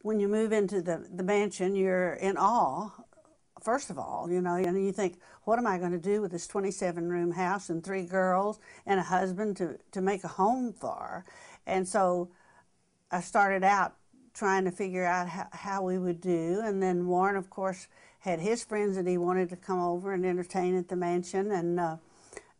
When you move into the mansion, you're in awe, first of all, you know, and you think, what am I going to do with this 27-room house and 3 girls and a husband to make a home for? And so I started out trying to figure out how we would do. And then Warren, of course, had his friends that he wanted to come over and entertain at the mansion.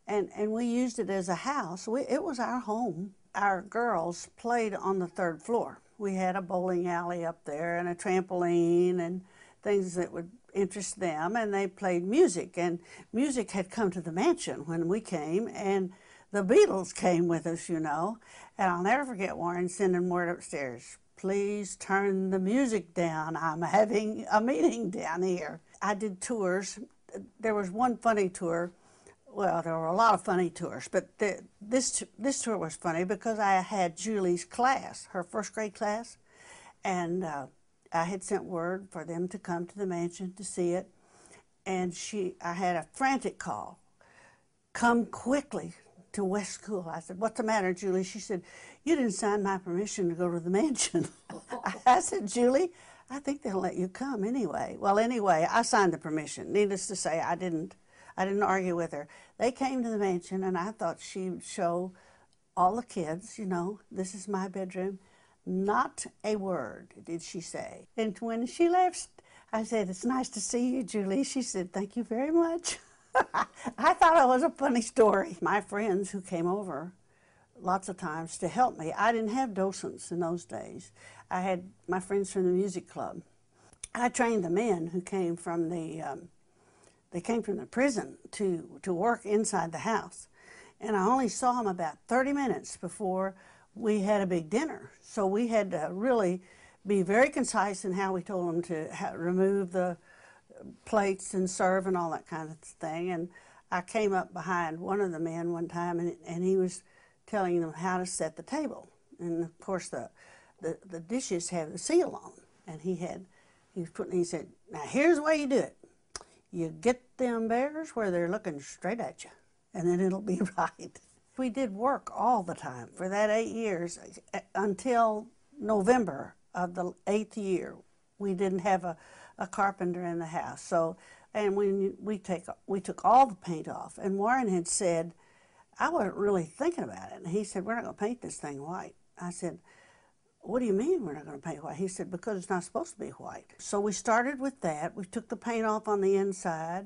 And we used it as a house. It was our home. Our girls played on the 3rd floor. We had a bowling alley up there and a trampoline and things that would interest them, and they played music. And music had come to the mansion when we came, and the Beatles came with us, you know. And I'll never forget Warren sending word upstairs, please turn the music down. I'm having a meeting down here. I did tours. There was one funny tour. Well, there were a lot of funny tours, but this tour was funny because I had Julie's class, her 1st grade class, and I had sent word for them to come to the mansion to see it, and I had a frantic call, come quickly to West School. I said, what's the matter, Julie? She said, you didn't sign my permission to go to the mansion. I said, Julie, I think they'll let you come anyway. Well, anyway, I signed the permission. Needless to say, I didn't argue with her. They came to the mansion, and I thought she would show all the kids, you know, this is my bedroom. Not a word did she say. And when she left, I said, it's nice to see you, Julie. She said, thank you very much. I thought it was a funny story. My friends who came over lots of times to help me, I didn't have docents in those days. I had my friends from the music club. I trained the men who came from they came from the prison to work inside the house. And I only saw them about 30 minutes before we had a big dinner. So we had to really be very concise in how we told them to remove the plates and serve and all that kind of thing. And I came up behind one of the men one time, and he was telling them how to set the table. And of course the dishes have the seal on. And he said, now here's the way you do it. You get them bears where they're looking straight at you, and then it'll be right. We did work all the time for that 8 years until November of the 8th year. We didn't have a carpenter in the house. So, and we took all the paint off. And Warren had said, I wasn't really thinking about it. And he said, we're not going to paint this thing white. I said, what do you mean we're not going to paint white? He said, because it's not supposed to be white. So we started with that. We took the paint off on the inside.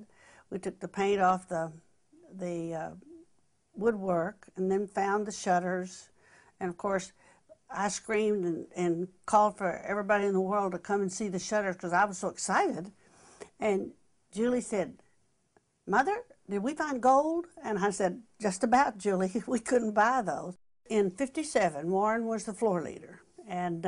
We took the paint off the woodwork, and then found the shutters. And of course, I screamed and called for everybody in the world to come and see the shutters because I was so excited. And Julie said, Mother, did we find gold? And I said, just about, Julie. We couldn't buy those. In '57, Warren was the floor leader. And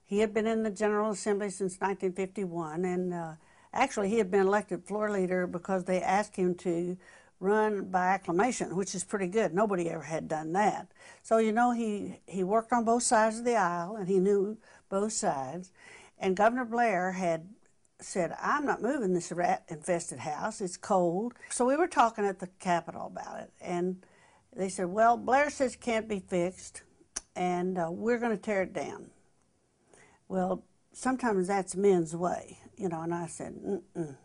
he had been in the General Assembly since 1951, and actually he had been elected floor leader because they asked him to run by acclamation, which is pretty good. Nobody ever had done that. So, you know, he worked on both sides of the aisle, and he knew both sides. And Governor Blair had said, I'm not moving this rat-infested house. It's cold. So we were talking at the Capitol about it, and they said, well, Blair says it can't be fixed, and we're going to tear it down. Well, sometimes that's men's way, you know, and I said,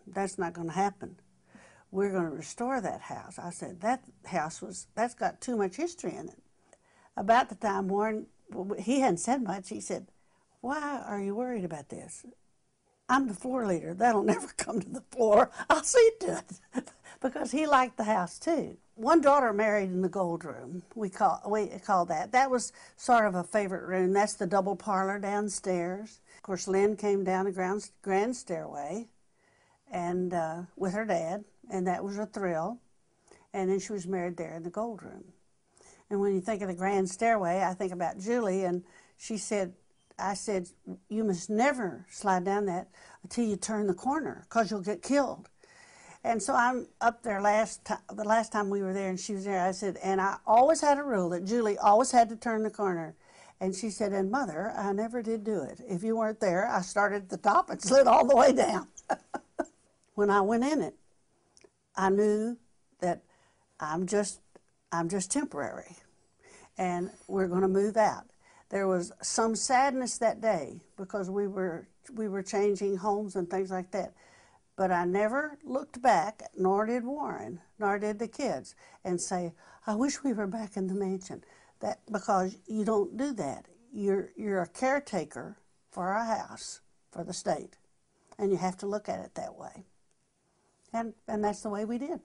that's not going to happen. We're going to restore that house. I said, that's got too much history in it. About the time Warren, he hadn't said much, he said, why are you worried about this? I'm the floor leader. That'll never come to the floor. I'll see to it. Because he liked the house too. One daughter married in the gold room. We call that. That was sort of a favorite room. That's the double parlor downstairs. Of course, Lynn came down the grand stairway, and with her dad, and that was a thrill. And then she was married there in the gold room. And when you think of the grand stairway, I think about Julie, and I said, you must never slide down that until you turn the corner, because you'll get killed. And so I'm up there the last time we were there, and she was there. I said, and I always had a rule that Julie always had to turn the corner. And she said, and Mother, I never did do it. If you weren't there, I started at the top and slid all the way down. When I went in it, I knew that I'm just temporary, and we're going to move out. There was some sadness that day because we were changing homes and things like that. But I never looked back, nor did Warren, nor did the kids, and say, I wish we were back in the mansion. That because you don't do that. You're a caretaker for our house, for the state. And you have to look at it that way. And that's the way we did.